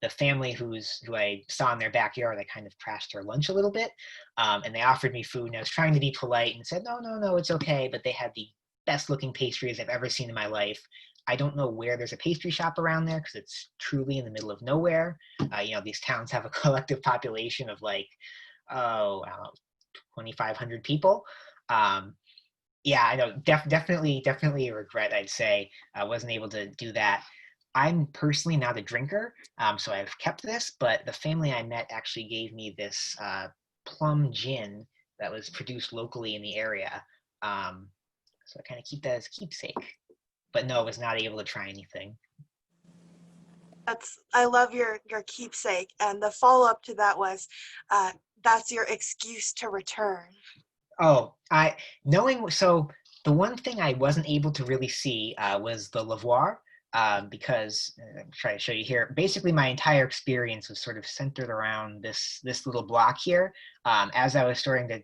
the family who I saw in their backyard, I kind of trashed their lunch a little bit, and they offered me food. And I was trying to be polite and said, no, it's okay. But they had the best looking pastries I've ever seen in my life. I don't know where there's a pastry shop around there because it's truly in the middle of nowhere. These towns have a collective population of I don't know, 2,500 people. Yeah, I know, definitely a regret, I'd say. I wasn't able to do that. I'm personally not a drinker, so I've kept this, but the family I met actually gave me this plum gin that was produced locally in the area. So I kind of keep that as keepsake. But no, I was not able to try anything. I love your keepsake, and the follow-up to that was that's your excuse to return. Oh, so the one thing I wasn't able to really see was the lavoir, because I'm trying to show you here. Basically, my entire experience was sort of centered around this little block here. As I was starting to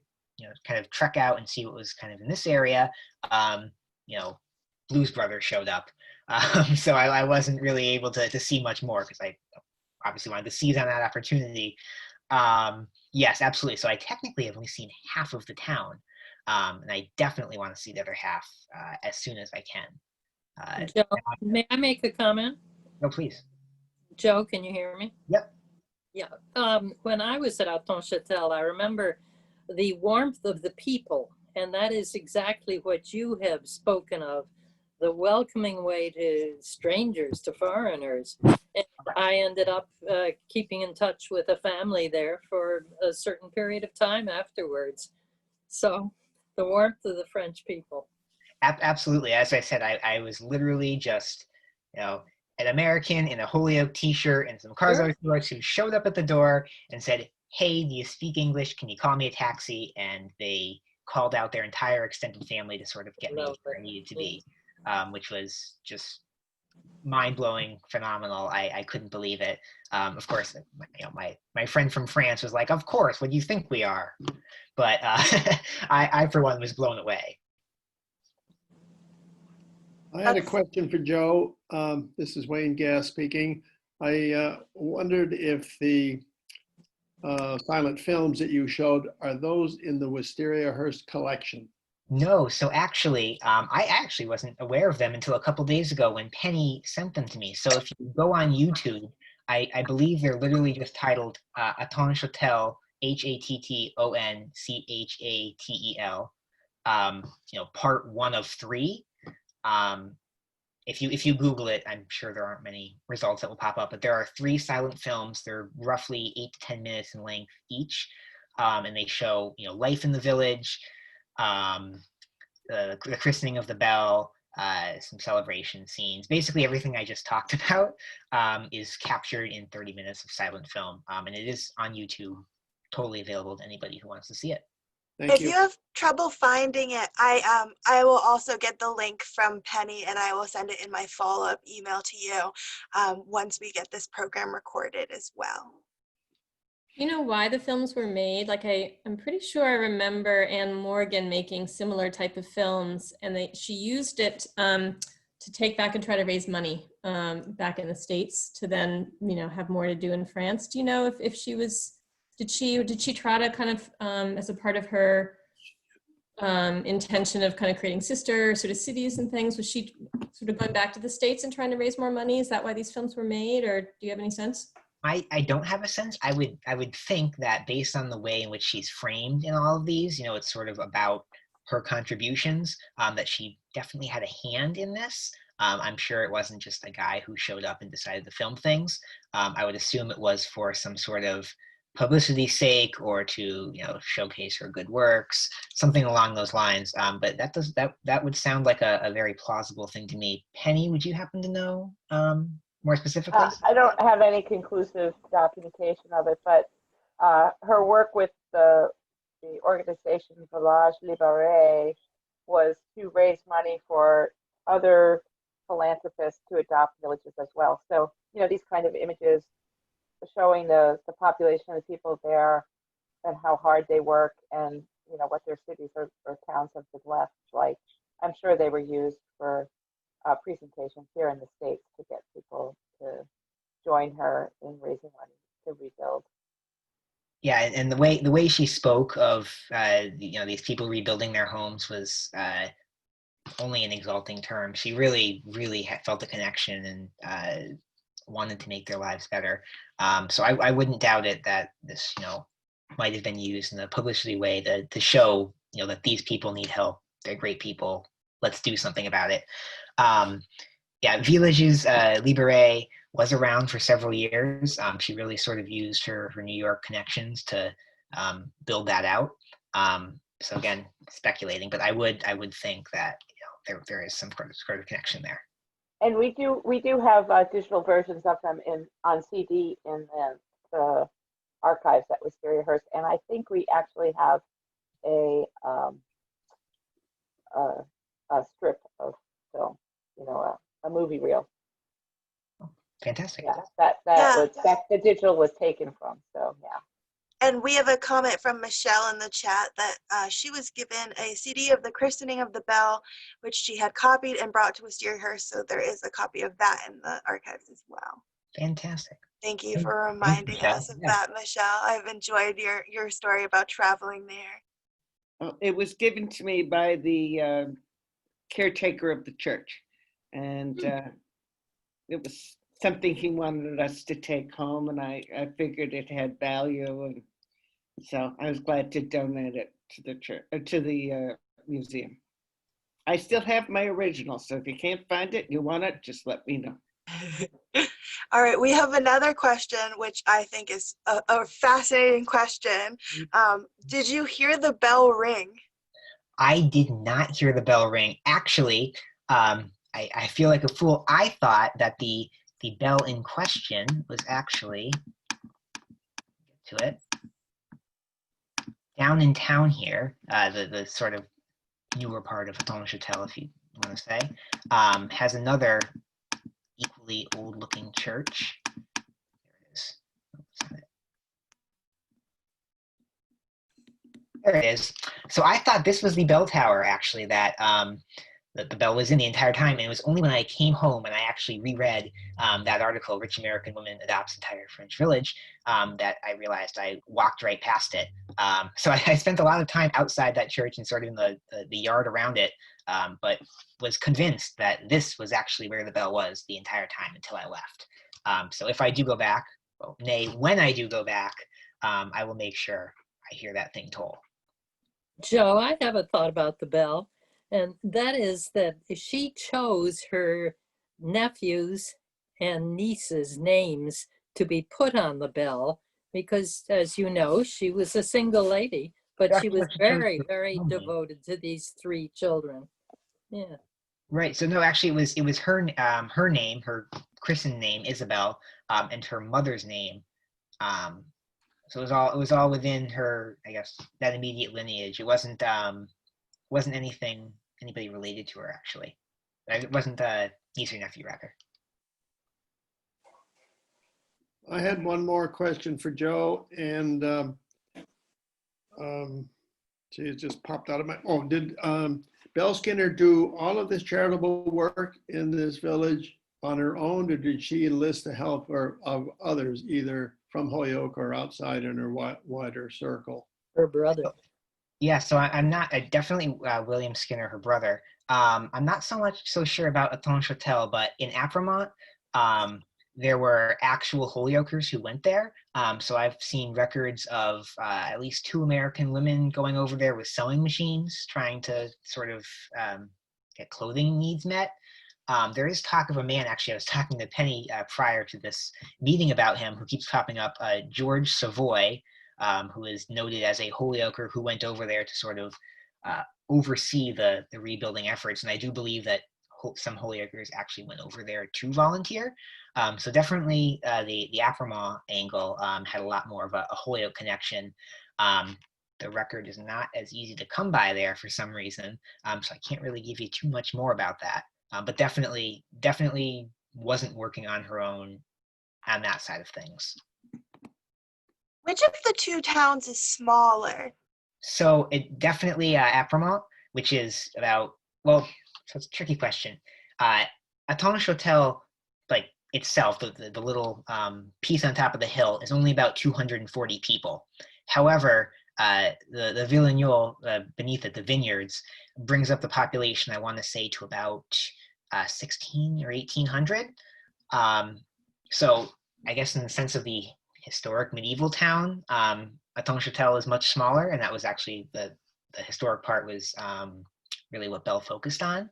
kind of trek out and see what was kind of in this area, Blues Brothers showed up. So I wasn't really able to see much more because I obviously wanted to seize on that opportunity. Yes, absolutely. So I technically have only seen half of the town, and I definitely want to see the other half as soon as I can. Joe, may I make a comment? No, please. Joe, can you hear me? Yep. Yeah. When I was at Hattonchatel, I remember the warmth of the people, and that is exactly what you have spoken of, the welcoming way to strangers, to foreigners. And I ended up keeping in touch with a family there for a certain period of time afterwards. So the warmth of the French people. Absolutely. As I said, I was literally just, an American in a Holyoke t-shirt and some Carzo shorts who showed up at the door and said, "Hey, do you speak English? Can you call me a taxi?" And they called out their entire extended family to sort of get me where I needed to be, which was just mind-blowing, phenomenal. I couldn't believe it. Of course, my friend from France was like, "Of course, what do you think we are?" But I for one was blown away. I had a question for Joe. This is Wayne Gass speaking. I wondered if the silent films that you showed, are those in the Wistariahurst collection? No, so actually, I actually wasn't aware of them until a couple days ago when Penny sent them to me. So if you go on YouTube, I believe they're literally just titled Hattonchatel, Hattonchatel, part 1 of 3. If you Google it, I'm sure there aren't many results that will pop up, but there are 3 silent films. They're roughly 8 to 10 minutes in length each, and they show life in the village, the christening of the Belle, some celebration scenes. Basically, everything I just talked about is captured in 30 minutes of silent film, and it is on YouTube, totally available to anybody who wants to see it. Thank If you. you have trouble finding it, I will also get the link from Penny and I will send it in my follow-up email to you once we get this program recorded as well. You know why the films were made? Like I'm pretty sure I remember Anne Morgan making similar type of films, and she used it to take back and try to raise money back in the States to then have more to do in France. Do you know if she was? Did she try to kind of as a part of her intention of kind of creating sister sort of cities and things, was she sort of going back to the States and trying to raise more money? Is that why these films were made, or do you have any sense? I don't have a sense. I would think that based on the way in which she's framed in all of these, it's sort of about her contributions, that she definitely had a hand in this. I'm sure it wasn't just a guy who showed up and decided to film things. I would assume it was for some sort of publicity sake or to showcase her good works, something along those lines. But that would sound like a very plausible thing to me. Penny, would you happen to know more specifically? I don't have any conclusive documentation of it, but her work with the organization Village Libéré was to raise money for other philanthropists to adopt villages as well. So, these kind of images showing the population of the people there and how hard they work and, what their cities or towns have been left like. I'm sure they were used for presentations here in the States to get people to join her in raising money to rebuild. Yeah, and the way she spoke of these people rebuilding their homes was only in exalting terms. She really felt a connection and wanted to make their lives better. So I wouldn't doubt it that this might have been used in a publicity way to show that these people need help. They're great people. Let's do something about it. Villages Libéré was around for several years. She really sort of used her New York connections to build that out. So again, speculating, but I would think that there is some sort of connection there. And we do have digital versions of them on CD in the archives at Wistariahurst, and I think we actually have a strip of film, a movie reel. Fantastic. Yeah, that the digital was taken from. So yeah. And we have a comment from Michelle in the chat that she was given a CD of the christening of the Belle, which she had copied and brought to Wistariahurst. So there is a copy of that in the archives as well. Fantastic. Thank you for reminding us of that, Michelle. I've enjoyed your story about traveling there. It was given to me by the caretaker of the church, and it was something he wanted us to take home, and I figured it had value, and so I was glad to donate it to the church, to the museum. I still have my original, so if you can't find it, you want it, just let me know. All right, we have another question, which I think is a fascinating question. Did you hear the bell ring? I did not hear the bell ring. Actually, I feel like a fool. I thought that the bell in question was actually, to it, down in town here, the sort of newer part of Hattonchatel, if you want to say, has another equally old-looking church. There it is. There it is. So I thought this was the bell tower, actually, that the bell was in the entire time. And it was only when I came home and I actually reread that article, Rich American Woman Adopts Entire French Village, that I realized I walked right past it. So I spent a lot of time outside that church and sort of in the yard around it, but was convinced that this was actually where the bell was the entire time until I left. So if I do go back, well, nay, when I do go back, I will make sure I hear that thing toll. Joe, I have a thought about the bell, and that is that she chose her nephews and nieces' names to be put on the bell because, as you know, she was a single lady, but she was very, very devoted to these 3 children. Yeah. Right. So no, actually, it was her her name, her christened name, Isabel, and her mother's name. So it was all within her, I guess, that immediate lineage. It wasn't anybody related to her, actually. It wasn't niece or nephew, rather. I had one more question for Joe, and see, it just popped out of my. Oh, did Belle Skinner do all of this charitable work in this village on her own, or did she enlist the help of others, either from Holyoke or outside in her wider circle? Her brother. Yeah, so I'm not definitely William Skinner, her brother. I'm not so sure about Hattonchatel, but in Apremont, there were actual Holyokers who went there. So I've seen records of at least 2 American women going over there with sewing machines, trying to sort of get clothing needs met. There is talk of a man, actually, I was talking to Penny prior to this meeting about him, who keeps popping up, George Savoy, who is noted as a Holyoker who went over there to sort of oversee the rebuilding efforts. And I do believe that some Holyokers actually went over there to volunteer. So definitely the Apremont angle had a lot more of a Holyoke connection. The record is not as easy to come by there for some reason, so I can't really give you too much more about that. But definitely wasn't working on her own on that side of things. Which of the 2 towns is smaller? So it definitely Apremont, which is about, well, so it's a tricky question. Hattonchatel, like itself, the little piece on top of the hill, is only about 240 people. However, the Villegneau beneath it, the vineyards, brings up the population, I want to say, to about 16 or 1800. So I guess in the sense of the historic medieval town, Hattonchatel is much smaller, and that was actually the historic part was really what Belle focused on.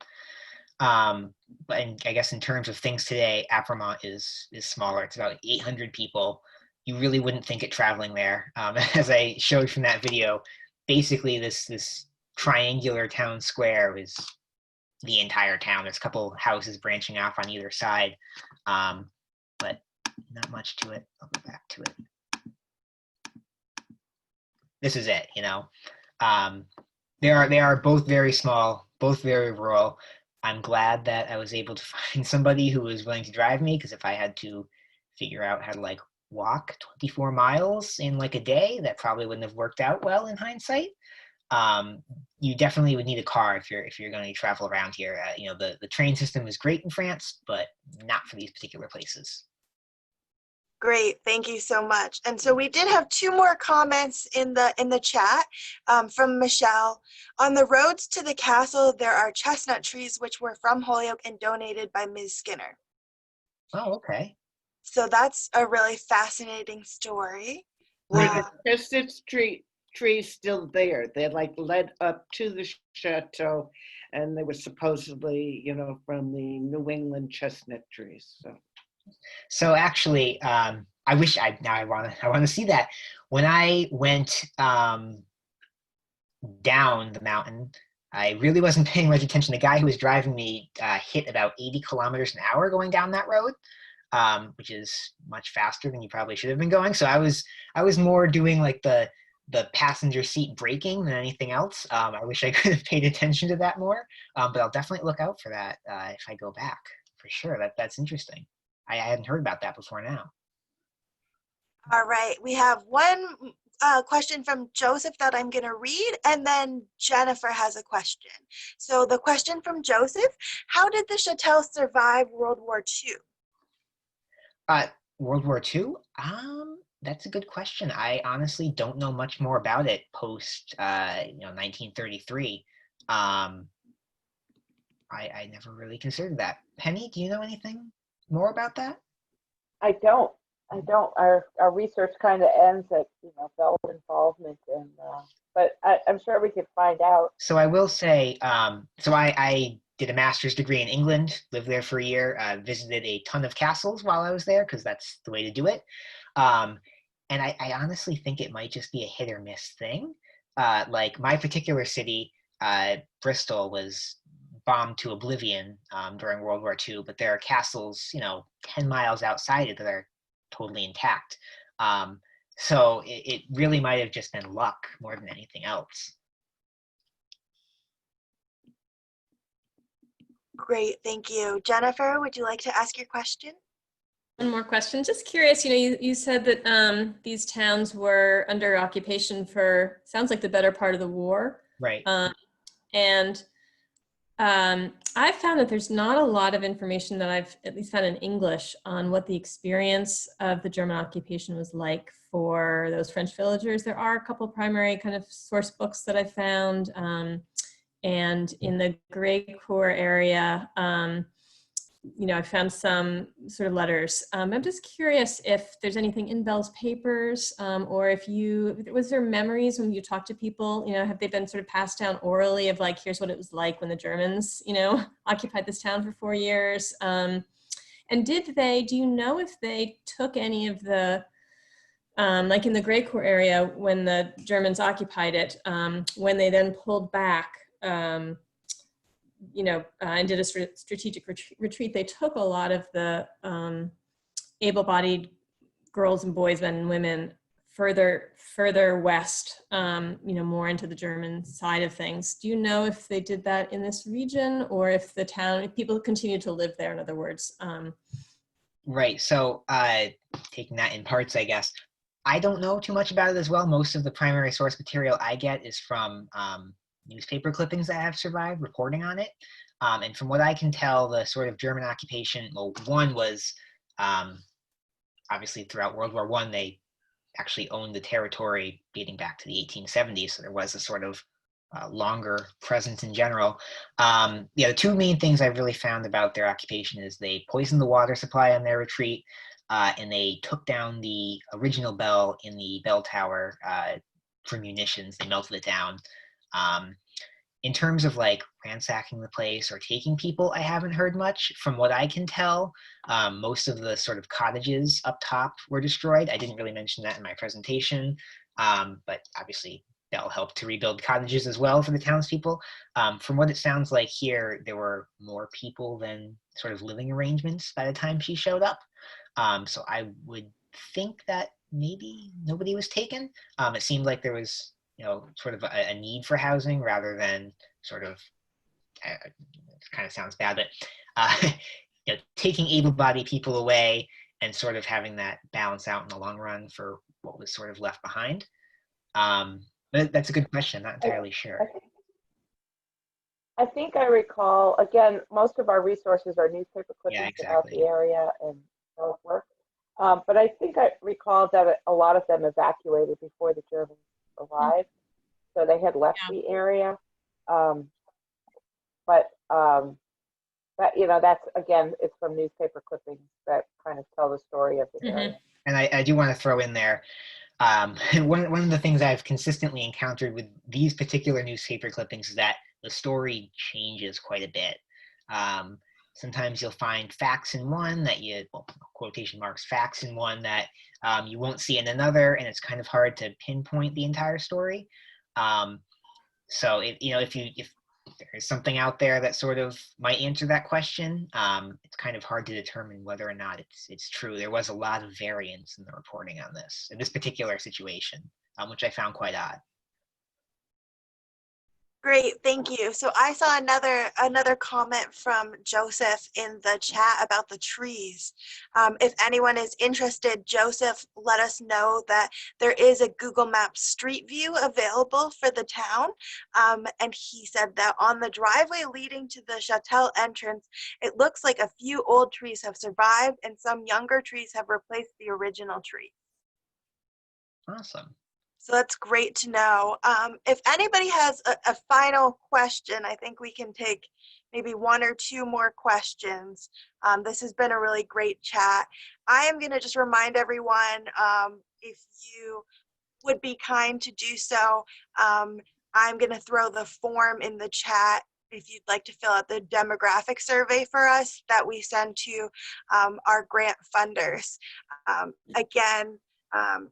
But I guess in terms of things today, Apremont is smaller. It's about 800 people. You really wouldn't think it traveling there. As I showed from that video, basically this triangular town square is the entire town. There's a couple houses branching off on either side, but not much to it. I'll go back to it. This is it, you know. They are both very small, both very rural. I'm glad that I was able to find somebody who was willing to drive me, because if I had to figure out how to like walk 24 miles in like a day, that probably wouldn't have worked out well in hindsight. You definitely would need a car if you're going to travel around here. You know, the train system is great in France, but not for these particular places. Great, thank you so much. And so we did have 2 more comments in the chat from Michelle. On the roads to the castle, there are chestnut trees which were from Holyoke and donated by Ms. Skinner. Oh, okay. So that's a really fascinating story. Were the chestnut trees still there? They like led up to the chateau and they were supposedly, you know, from the New England chestnut trees. So actually, I wish I want to see that. When I went down the mountain, I really wasn't paying much attention. The guy who was driving me hit about 80 kilometers an hour going down that road, which is much faster than you probably should have been going. So I was more doing like the passenger seat braking than anything else. I wish I could have paid attention to that more, but I'll definitely look out for that if I go back, for sure. That's interesting. I hadn't heard about that before now. All right, we have one question from Joseph that I'm going to read, and then Jennifer has a question. So the question from Joseph: how did the Chatel survive World War II? World War II? That's a good question. I honestly don't know much more about it post 1933. I never really considered that. Penny, do you know anything more about that? I don't. Our research kind of ends at Belle's involvement, and but I'm sure we could find out. So I will say, so I did a master's degree in England, lived there for a year, visited a ton of castles while I was there because that's the way to do it. And I honestly think it might just be a hit or miss thing. Like my particular city, Bristol, was bombed to oblivion during World War II, but there are castles, 10 miles outside it that are totally intact. So it really might have just been luck more than anything else. Great, thank you. Jennifer, would you like to ask your question? One more question. Just curious, you said that these towns were under occupation for, sounds like the better part of the war. Right. And I've found that there's not a lot of information that I've at least found in English on what the experience of the German occupation was like for those French villagers. There are a couple primary kind of source books that I found. And in the Grey Cour area, I found some sort of letters. I'm just curious if there's anything in Belle's papers, or was there memories when you talk to people, have they been sort of passed down orally of like, here's what it was like when the Germans, occupied this town for 4 years. And do you know if they took any of the, like in the Grey Cour area, when the Germans occupied it, when they then pulled back, and did a strategic retreat, they took a lot of the able-bodied girls and boys, men and women further west, more into the German side of things. Do you know if they did that in this region, or if if people continue to live there, in other words? Right, so taking that in parts, I guess. I don't know too much about it as well. Most of the primary source material I get is from newspaper clippings that have survived reporting on it. And from what I can tell, the sort of German occupation, well, one was obviously throughout World War I, they actually owned the territory dating back to the 1870s. So there was a sort of longer presence in general. The two main things I've really found about their occupation is they poisoned the water supply on their retreat, and they took down the original bell in the bell tower for munitions. They melted it down. In terms of like ransacking the place or taking people, I haven't heard much. From what I can tell, most of the sort of cottages up top were destroyed. I didn't really mention that in my presentation, but obviously Belle helped to rebuild cottages as well for the townspeople. From what it sounds like here, there were more people than sort of living arrangements by the time she showed up. So I would think that maybe nobody was taken. It seemed like there was sort of a need for housing rather than sort of, it kind of sounds bad, but taking able-bodied people away and sort of having that balance out in the long run for what was sort of left behind. But that's a good question. Not entirely sure. I think I recall, again, most of our resources are newspaper clippings about the area and Belle's work. But I think I recall that a lot of them evacuated before the Germans arrived, so they had left the area. But that's, again, it's from newspaper clippings that kind of tell the story of the area. And I do want to throw in there, one of the things I've consistently encountered with these particular newspaper clippings is that the story changes quite a bit. Sometimes you'll find facts in one that well, quotation marks, facts in one that you won't see in another, and it's kind of hard to pinpoint the entire story. So if there's something out there that sort of might answer that question, it's kind of hard to determine whether or not it's true. There was a lot of variance in the reporting on this particular situation, which I found quite odd. Great, thank you. So I saw another comment from Joseph in the chat about the trees. If anyone is interested, Joseph let us know that there is a Google Maps Street View available for the town. And he said that on the driveway leading to the Chatel entrance, it looks like a few old trees have survived and some younger trees have replaced the original tree. Awesome. So that's great to know. If anybody has a final question, I think we can take maybe one or two more questions. This has been a really great chat. I am going to just remind everyone, if you would be kind to do so, I'm going to throw the form in the chat if you'd like to fill out the demographic survey for us that we send to our grant funders. Again,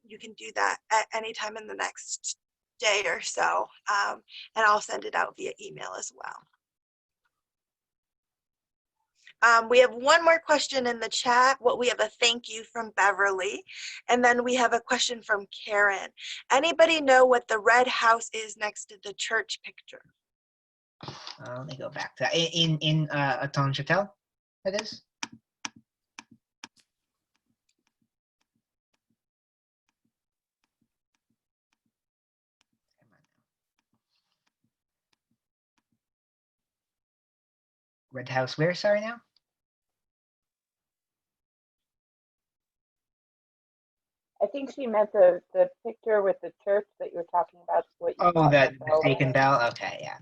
you can do that at any time in the next day or so, and I'll send it out via email as well. We have one more question in the chat. We have a thank you from Beverly, and then we have a question from Karen. Anybody know what the red house is next to the church picture? Let me go back to that. In Hattonchatel, that is? Red house where, sorry now? I think she meant the picture with the church that you were talking about. Oh, that mistaken bell? Okay, yeah.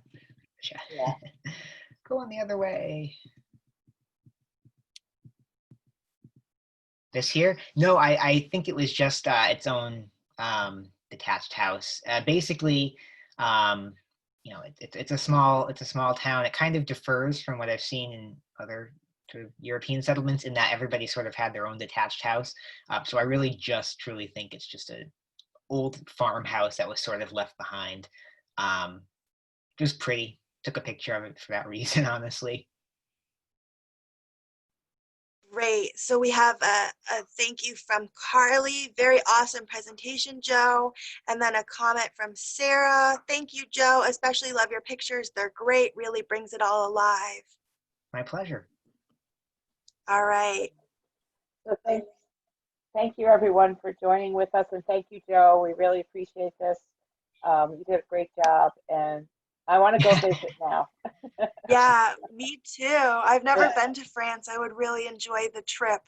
Sure. Yeah. Going the other way. This here? No, I think it was just its own detached house. Basically, it's a small town. It kind of differs from what I've seen in other sort of European settlements in that everybody sort of had their own detached house. So I really just truly think it's just an old farmhouse that was sort of left behind. It was pretty. Took a picture of it for that reason, honestly. Great. So we have a thank you from Carly. Very awesome presentation, Joe. And then a comment from Sarah. Thank you, Joe. Especially love your pictures. They're great. Really brings it all alive. My pleasure. All right. So thank you everyone for joining with us, and thank you, Joe. We really appreciate this. You did a great job, and I want to go visit now. Yeah, me too. I've never been to France. I would really enjoy the trip.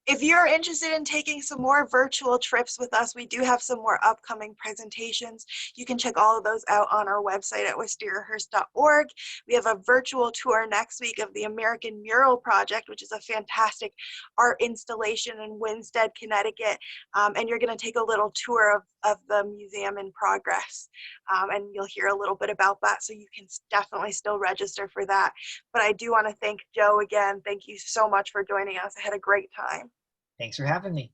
If you're interested in taking some more virtual trips with us, we do have some more upcoming presentations. You can check all of those out on our website at Wistariahurst.org. We have a virtual tour next week of the American Mural Project, which is a fantastic art installation in Winstead, Connecticut. And you're going to take a little tour of the museum in progress. And you'll hear a little bit about that, so you can definitely still register for that. But I do want to thank Joe again. Thank you so much for joining us. I had a great time. Thanks for having me.